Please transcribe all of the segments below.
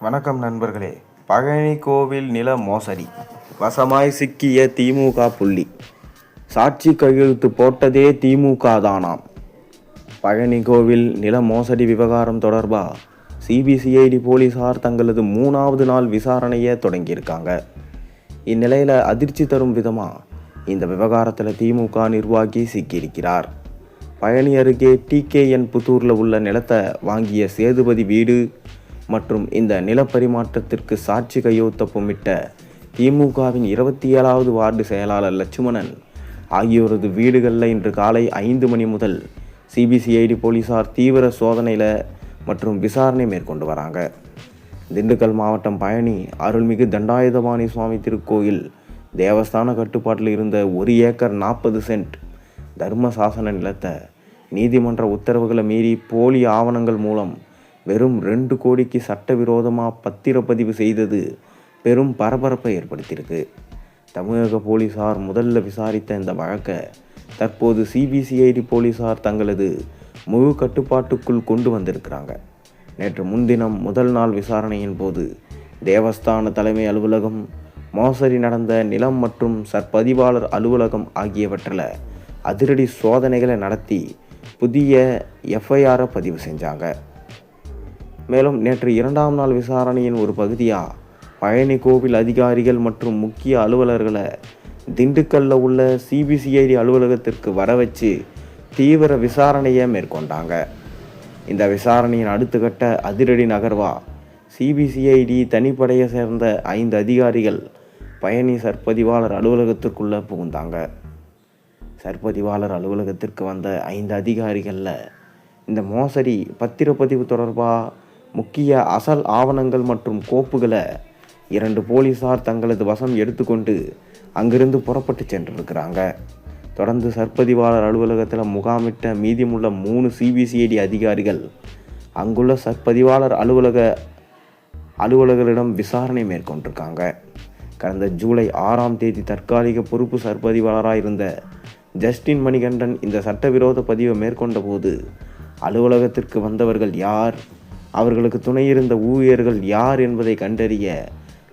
வணக்கம் நண்பர்களே. பழனி கோவில் நில மோசடி வசமாய் சிக்கிய திமுக புள்ளி. சாட்சி கையெழுத்து போட்டதே திமுக தானாம். பழனி கோவில் நில மோசடி விவகாரம் தொடர்பாக சிபிசிஐடி போலீசார் தங்களது 3வது நாள் விசாரணையை தொடங்கியிருக்காங்க. இந்நிலையில் அதிர்ச்சி தரும் விதமாக இந்த விவகாரத்தில் திமுக நிர்வாகி சிக்கியிருக்கிறார். பழனி அருகே டிகேஎன் புத்தூரில் உள்ள நிலத்தை வாங்கிய சேதுபதி வீடு மற்றும் இந்த நிலப்பரிமாற்றத்திற்கு சாட்சி கையொப்பமிட்ட திமுகவின் 27வது வார்டு செயலாளர் லட்சுமணன் ஆகியோரது வீடுகளில் இன்று காலை 5 மணி முதல் சிபிசிஐடி போலீசார் தீவிர சோதனையில் மற்றும் விசாரணை மேற்கொண்டு வராங்க. திண்டுக்கல் மாவட்டம் பழனி அருள்மிகு தண்டாயுதபாணி சுவாமி திருக்கோயில் தேவஸ்தான கட்டுப்பாட்டில் இருந்த 1 ஏக்கர் 40 சென்ட் தர்ம சாசன நிலத்தை நீதிமன்ற உத்தரவுகளை மீறி போலி ஆவணங்கள் மூலம் வெறும் 2 கோடிக்கு சட்டவிரோதமாக பத்திரப்பதிவு செய்தது பெரும் பரபரப்பை ஏற்படுத்தியிருக்கு. தமிழக போலீசார் முதல்ல விசாரித்த இந்த வழக்கை தற்போது சிபிசிஐடி போலீசார் தங்களது முழு கட்டுப்பாட்டுக்குள் கொண்டு வந்திருக்கிறாங்க. நேற்று முன்தினம் முதல் நாள் விசாரணையின் போது தேவஸ்தான தலைமை அலுவலகம், மோசடி நடந்த நிலம் மற்றும் சற்பதிவாளர் அலுவலகம் ஆகியவற்றில் அதிரடி சோதனைகளை நடத்தி புதிய எஃப்ஐஆரை பதிவு செஞ்சாங்க. மேலும் நேற்று 2ஆம் நாள் விசாரணையின் ஒரு பகுதியாக பழனி கோவில் அதிகாரிகள் மற்றும் முக்கிய அலுவலர்களை திண்டுக்கல்லில் உள்ள சிபிசிஐடி அலுவலகத்திற்கு வர வச்சு தீவிர விசாரணையை மேற்கொண்டாங்க. இந்த விசாரணையின் அடுத்த கட்ட அதிரடி நகர்வா சிபிசிஐடி தனிப்படையை சேர்ந்த 5 அதிகாரிகள் பழனி சற்பதிவாளர் அலுவலகத்திற்குள்ளே புகுந்தாங்க. சற்பதிவாளர் அலுவலகத்திற்கு வந்த 5 அதிகாரிகளில் இந்த மோசடி பத்திரப்பதிவு தொடர்பாக முக்கிய அசல் ஆவணங்கள் மற்றும் கோப்புகளை 2 போலீசார் தங்களது வசம் எடுத்துக்கொண்டு அங்கிருந்து புறப்பட்டு சென்றிருக்கிறாங்க. தொடர்ந்து சற்பதிவாளர் அலுவலகத்தில் முகாமிட்ட மீதமுள்ள 3 சிபிசிஐடி அதிகாரிகள் அங்குள்ள சற்பதிவாளர் அலுவலர்களிடம் விசாரணை மேற்கொண்டிருக்காங்க. கடந்த ஜூலை 6ஆம் தேதி தற்காலிக பொறுப்பு சற்பதிவாளராக இருந்த ஜஸ்டின் மணிகண்டன் இந்த சட்டவிரோத பதிவை மேற்கொண்ட போது அலுவலகத்திற்கு வந்தவர்கள் யார், அவர்களுக்கு துணை இருந்த ஊழியர்கள் யார் என்பதை கண்டறிய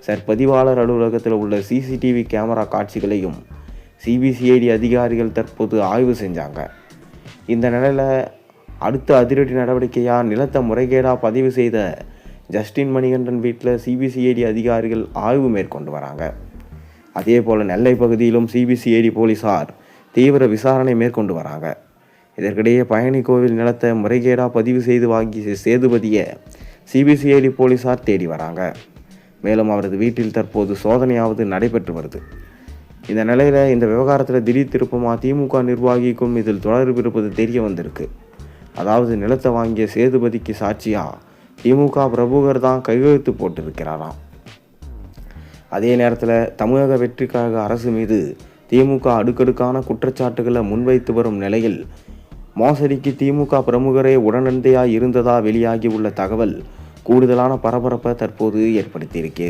சற்பதிவாளர் அலுவலகத்தில் உள்ள சிசிடிவி கேமரா காட்சிகளையும் சிபிசிஐடி அதிகாரிகள் தற்போது ஆய்வு செஞ்சாங்க. இந்த நிலையில் அடுத்த அதிரடி நடவடிக்கையாக நிலத்தை முறைகேடாக பதிவு செய்த ஜஸ்டின் மணிகண்டன் வீட்டில் சிபிசிஐடி அதிகாரிகள் ஆய்வு மேற்கொண்டு வராங்க. அதே போல் நெல்லை பகுதியிலும் சிபிசிஐடி போலீசார் தீவிர விசாரணை மேற்கொண்டு வராங்க. இதற்கிடையே பழனி கோவில் நிலத்தை முறைகேடாக பதிவு செய்து வாங்கிய சேதுபதியை சிபிசிஐடி போலீசார் தேடி வராங்க. மேலும் அவரது வீட்டில் தற்போது சோதனையாவது நடைபெற்று வருது. இந்த நிலையில் இந்த விவகாரத்தில் திடீர் திருப்பமாக திமுக நிர்வாகிக்கும் இதில் தொடர்பு இருப்பது தெரிய வந்திருக்கு. அதாவது நிலத்தை வாங்கிய சேதுபதிக்கு சாட்சியாக திமுக பிரபுகர் தான் கையெழுத்து போட்டிருக்கிறாராம். அதே நேரத்தில் தமிழக வெற்றி கழக அரசு மீது திமுக அடுக்கடுக்கான குற்றச்சாட்டுகளை முன்வைத்து வரும் நிலையில் மோசடிக்கு திமுக பிரமுகரே உடனடியாக இருந்ததா வெளியாகி உள்ள தகவல் கூடுதலான பரபரப்பை தற்போது ஏற்படுத்தியிருக்கு.